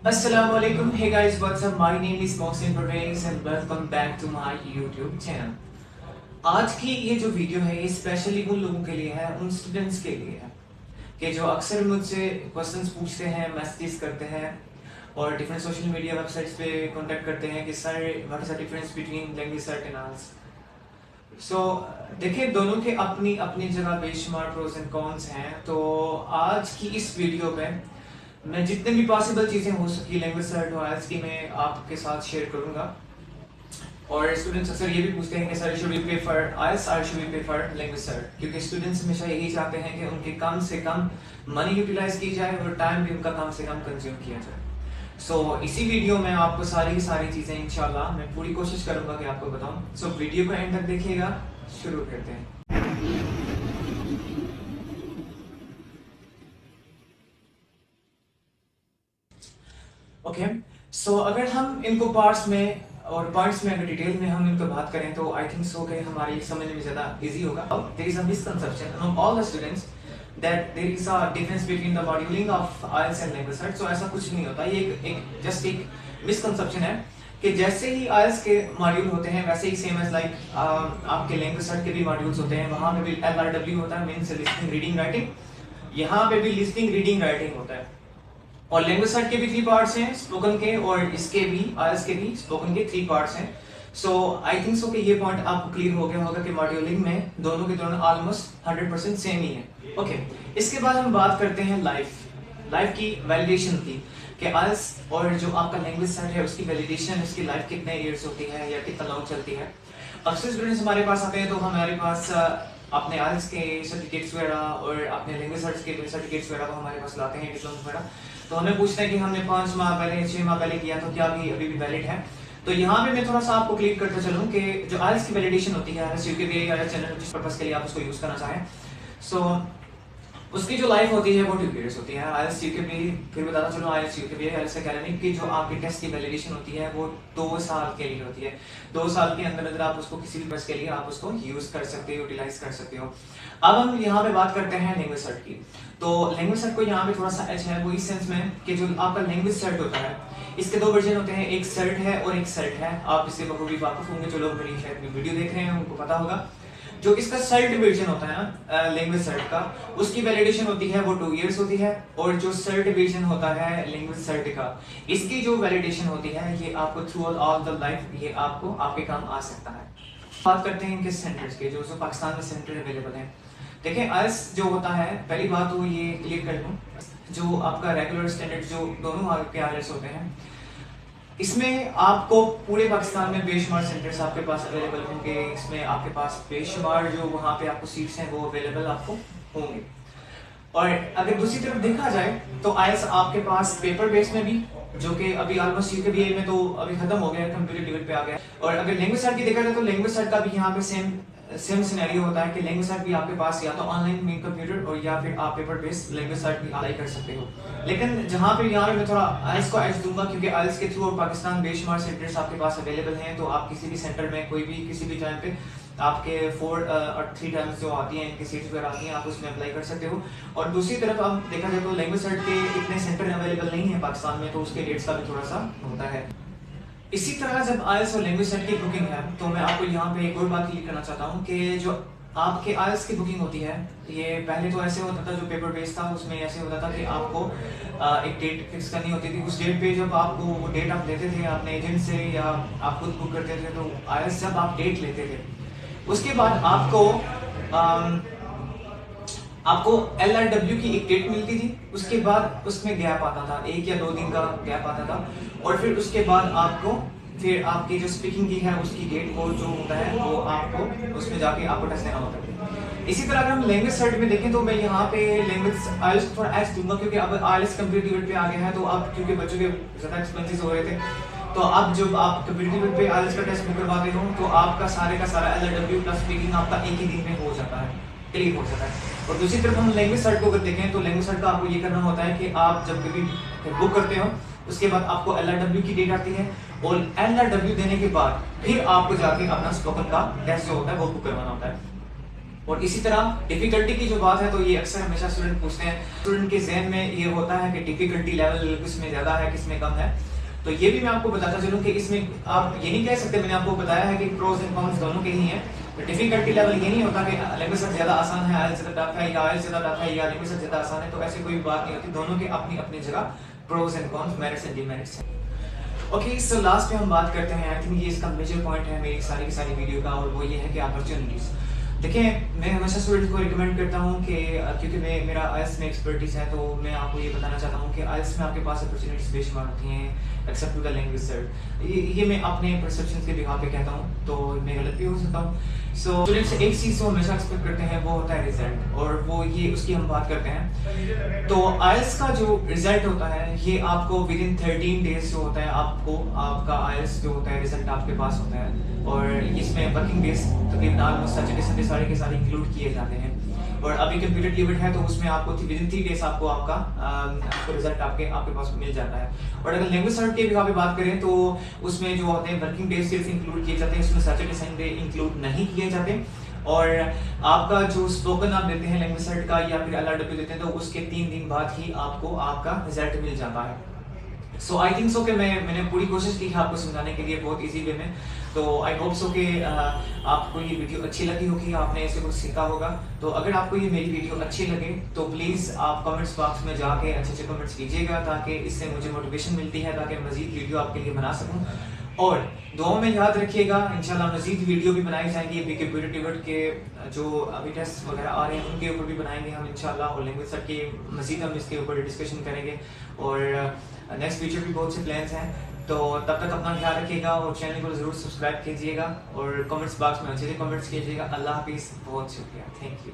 Assalamualaikum. Hey guys, what's up? My name is Mohsin Pervez and welcome back to my YouTube channel. आज की ये जो video है ये स्पेशली उन लोगों के लिए है, उन स्टूडेंट्स के लिए है कि जो अक्सर मुझसे क्वेश्चंस पूछते हैं, मैसेजेस करते हैं और डिफरेंट सोशल मीडिया वेबसाइट्स पे कांटेक्ट करते हैं कि sir what is the difference between language cert and IELTS. So देखिए, दोनों के अपनी अपनी जगह बेशुमार प्रोज एंड कॉन्स हैं। तो आज की इस वीडियो में मैं जितने भी पॉसिबल चीज़ें हो सकी लैंग्वेज सर्ट और आइल्स की मैं आपके साथ शेयर करूंगा। और स्टूडेंट्स अक्सर ये भी पूछते हैं कि सर शुड वी पे फॉर आइल्स और शुड वी पे फॉर लैंग्वेज सर्ट, क्योंकि स्टूडेंट्स हमेशा यही चाहते हैं कि उनके कम से कम मनी यूटिलाइज की जाए और टाइम भी उनका कम से कम कंज्यूम किया जाए। सो इसी वीडियो में आपको सारी चीज़ें इंशाल्लाह मैं पूरी कोशिश करूंगा कि आपको बताऊं। सो वीडियो को एंड तक देखिएगा। शुरू करते हैं। ओके, सो अगर हम इनको पार्ट्स में और पॉइंट्स में अगर डिटेल में हम इनको बात करें तो आई थिंक सो कि हमारी समझने में ज़्यादा इजी होगा। There is a misconception among all the students that there is a difference between the modelling of IELTS and language cert. So ऐसा कुछ नहीं होता, ये एक जस्ट एक मिसकंसेप्शन है कि जैसे ही आइल्स के मॉड्यूल होते हैं वैसे ही सेम एज लाइक आपके लैंग्वेज सर्ट के भी मॉड्यूल्स होते हैं। वहाँ पे भी LRW होता है, मीन्स लिसनिंग रीडिंग राइटिंग। यहाँ पे भी लिसनिंग रीडिंग राइटिंग होता है। और लैंग्वेज सर्ट के भी 3 पार्ट्स हैं, स्पोकन के और इसके भी आइल्स के भी स्पोकन के 3 पार्ट्स हैं। सो आई थिंक सो कि ये पॉइंट आपको क्लियर हो गया होगा कि मॉड्यूलिंग में दोनों के दोनों ऑलमोस्ट 100% सेम ही है। ओके, इसके बाद हम बात करते हैं लाइफ की वैलिडेशन की कि आइल्स और जो आपका लैंग्वेज सर्ट है उसकी वैलिडेशन, उसकी लाइफ कितने ईयर्स होती है या कितना लॉन्ग चलती है। अक्सर स्टूडेंट्स हमारे पास आते हैं तो हमारे पास अपने आइल्स के सर्टिफिकेट्स वगैरह और अपने लैंग्वेज सर्ट्स के सर्टिफिकेट्स वगैरह को हमारे पास लाते हैं, डिप्लोम्स वगैरह। तो हमें पूछते हैं कि हमने 5 माह पहले 6 माह पहले किया तो क्या अभी भी वैलिड है। तो यहाँ पे मैं थोड़ा सा आपको क्लियर करते चलूँ कि जो आइल्स की वैलिडेशन होती है आइल्स यूकेबीए या चैनल जिस पर्पस के लिए आप उसको यूज करना चाहें, सो उसकी जो लाइफ होती है वो 2 ईयर्स होती है। आइल्स यूकेबीए फिर बताता चलो, आइल्स यूकेबीए आइल्स एकेडमिक की जो आपके टेस्ट की वैलिडेशन होती है वो 2 साल के लिए होती है। 2 साल के अंदर आप उसको किसी भी पर्पस के लिए आप उसको यूज कर सकते हो, यूटिलाइज कर सकते हो। अब हम यहाँ पे बात करते हैं लैंग्वेज सर्ट की। तो लैंग्वेज सर्ट को यहाँ पे थोड़ा सा एज है वो इस सेंस में कि जो आपका लैंग्वेज सर्ट होता है इसके 2 वर्जन होते हैं, एक सर्ट है और एक सर्ट है। आप इससे बखूबी वाकिफ होंगे, जो लोग मेरी शायद वीडियो देख रहे हैं उनको पता होगा। जो इसका सर्ट वर्जन होता है ना लैंग्वेज सर्ट का, उसकी वैलिडेशन होती है वो 2 इयर्स होती है। और जो सर्ट वर्जन होता है लैंग्वेज सर्ट का, इसकी जो वैलिडेशन होती है ये आपको थ्रू ऑल द लाइफ ये आपको आपके काम आ सकता है। बात करते हैं इनके सेंटर्स के, जो पाकिस्तान में सेंटर अवेलेबल हैं। देखिए, आइल्स जो होता है, पहली बात तो ये क्लियर कर लूँ, जो आपका रेगुलर स्टैंडर्ड जो दोनों आपके आइल्स होते हैं इसमें आपको पूरे पाकिस्तान में बेशुमार सेंटर्स आपके पास अवेलेबल होंगे। इसमें आपके पास बेशुमार जो वहाँ पे आपको सीट्स हैं वो अवेलेबल आपको होंगे। और अगर दूसरी तरफ देखा जाए तो आइल्स आपके पास पेपर बेस में भी, जो कि अभी ऑलमोस्ट यूकेबीए में तो अभी खत्म हो गया, कंप्यूटर लेवल पे आ गया। और अगर लैंग्वेज सर्ट की देखा जाए तो लैंग्वेज सर्ट का भी यहाँ पे सेम सिनेरियो होता है कि लैंग्वेज सर्ट भी आपके पास या तो ऑनलाइन में कंप्यूटर और या फिर आप पेपर बेस्ड लैंग्वेज सर्ट भी अप्लाई कर सकते हो। लेकिन जहाँ पे यहाँ पे मैं थोड़ा आइल्स को एज दूंगा, क्योंकि आइल्स के थ्रू और पाकिस्तान बेशुमार सेंटर्स आपके पास अवेलेबल हैं। तो आप किसी भी सेंटर में कोई भी किसी भी टाइम पे आपके 4 और 3 टाइम्स जो आती हैं इनकी सीट्स वगैरह आती हैं, आप उसमें अप्लाई कर सकते हो। और दूसरी तरफ अब देखा जाए तो लैंग्वेज सर्ट के इतने सेंटर अवेलेबल नहीं है पाकिस्तान में, तो उसके रेट्स का भी थोड़ा सा होता है। इसी तरह जब आइल्स और लैंग्वेज सर्ट की बुकिंग है तो मैं आपको यहाँ पे एक और बात क्लियर करना चाहता हूँ कि जो आपके आइल्स की बुकिंग होती है, ये पहले तो ऐसे होता था, जो पेपर बेस्ड था उसमें ऐसे होता था कि आपको एक डेट फिक्स करनी होती थी। उस डेट पे जब आपको वो डेट आप लेते थे अपने एजेंट से या आप खुद बुक करते थे, तो आइल्स जब आप डेट लेते थे उसके बाद आपको LRW की एक डेट मिलती थी। उसके बाद उसमें गैप आता था, 1 या 2 दिन का गैप आता था। और फिर उसके बाद आपको फिर आपकी जो स्पीकिंग की है उसकी डेट को जो होता है वो आपको उसमें जाके आपको टेस्ट देना होता है। इसी तरह अगर हम लैंग्वेज सर्ट में देखें तो मैं यहाँ पे लैंग्वेज आइल्स को थोड़ा एज दूंगा, क्योंकि अब आइल्स कंप्यूटर लेवल पे आ गया है। तो अब क्योंकि बच्चों के ज़्यादा एक्सपेंसेस हो रहे थे, तो अब जब आप कंप्यूटर लेवल पे आइल्स का टेस्ट बुक करवाते हो तो आपका का सारा LRW प्लस स्पीकिंग आपका एक ही दिन में हो जाता है, क्लियर हो जाता है। और दूसरी तरफ हम लैंग्वेज सर्ट को अगर देखें तो लैंग्वेज सर्ट का आपको ये करना होता है कि आप जब कभी बुक करते हो उसके बाद आपको LRW की डेट आती है और LRW देने के बाद फिर आपको जाके अपना स्पोकन का टेस्ट जो होता है वो बुक करवाना होता है। और इसी तरह डिफिकल्टी की जो बात है तो ये अक्सर हमेशा स्टूडेंट पूछते हैं, स्टूडेंट के जहन में ये होता है कि डिफिकल्टी लेवल किसमें ज़्यादा है किसमें कम है। तो ये भी मैं आपको बताता चलूँ कि इसमें आप ये नहीं कह सकते, मैंने आपको बताया है कि प्रोज एंड कॉन्स दोनों के ही हैं। तो डिफिकल्टी लेवल ये नहीं होता कि लैंग्वेज से ज़्यादा आसान है, आइएल्स ज़्यादा टफ है, या आइएल्स ज़्यादा टफ है, या लैंग्वेज से ज़्यादा आसान है। तो ऐसी कोई बात नहीं होती, दोनों के अपनी अपनी जगह pros and cons, merits and demerits हैं। ओके, सो लास्ट में हम बात करते हैं, आई थिंक ये इसका मेजर पॉइंट है मेरी सारी की सारी वीडियो का, और वो ये है कि अपॉर्चुनिटीज़। देखिए, मैं हमेशा स्टूडेंट्स को रिकमेंड करता हूँ कि क्योंकि मेरा आइल्स में एक्सपर्टीज़ है, तो मैं आपको ये बताना चाहता हूँ कि आइल्स में आपके पास अपॉर्चुनिटीज़ बेशुमार होती हैं except with the language sort. ये मैं अपने परसेप्शन के बिहाफ पे कहता हूँ, तो मैं गलत भी हो सकता हूँ। सो स्टूडेंट्स एक चीज़ को हमेशा एक्सपेक्ट करते हैं, वो होता है रिजल्ट, और वो ये उसकी हम बात करते हैं। तो आइल्स का जो रिजल्ट होता है ये आपको विद इन 13 डेज जो होता है, आपको आपका आइल्स जो होता है रिजल्ट आपके पास होता है, और इसमें वर्किंग डेज तकरीबन ऑलमोस्ट सैटरडे संडे सारे के सारे इंक्लूड किए जाते हैं। और अभी कंप्यूटर लीवर है तो उसमें आपको विद इन 3 डेज आपको आपका रिजल्ट आपके पास मिल जाता है। और अगर लैंग्वेज सर्ट के भी आप बात करें तो उसमें जो होते हैं वर्किंग डेज सिर्फ इंक्लूड किए जाते हैं, उसमें सैटरडे संडे इंक्लूड नहीं किए जाते। और आपका जो स्पोकन आप देते हैं लैंग्वेज सर्ट का या फिर LRW देते हैं, तो उसके 3 दिन बाद ही आपको आपका रिजल्ट मिल जाता है। सो आई थिंक सो कि मैंने पूरी कोशिश की है आपको समझाने के लिए बहुत इजी वे में। तो आई होप सो कि आपको ये वीडियो अच्छी लगी होगी, आपने इसे कुछ सीखा होगा। तो अगर आपको ये मेरी वीडियो अच्छी लगे तो प्लीज़ आप कमेंट्स बॉक्स में जाके अच्छे अच्छे कमेंट्स कीजिएगा, ताकि इससे मुझे मोटिवेशन मिलती है, ताकि मज़ीद वीडियो आपके लिए बना सकूँ। और दुआओं में याद रखिएगा, इंशाल्लाह मज़ीद वीडियो भी बनाई जाएंगी। अभी कंप्यूटर टिवट के जो अभी टेस्ट वगैरह आ रहे हैं उनके ऊपर भी बनाएंगे हम इंशाल्लाह, और लैंग्वेज सर्ट के मज़ीद हम इसके ऊपर डिस्कशन करेंगे। और नेक्स्ट फ्यूचर भी बहुत से प्लान्स हैं। तो तब तक अपना ख्याल रखिएगा, और चैनल को ज़रूर सब्सक्राइब कीजिएगा, और कमेंट्स बॉक्स में अच्छे से कमेंट्स कीजिएगा। अल्लाह हाफिज़, बहुत शुक्रिया, थैंक यू।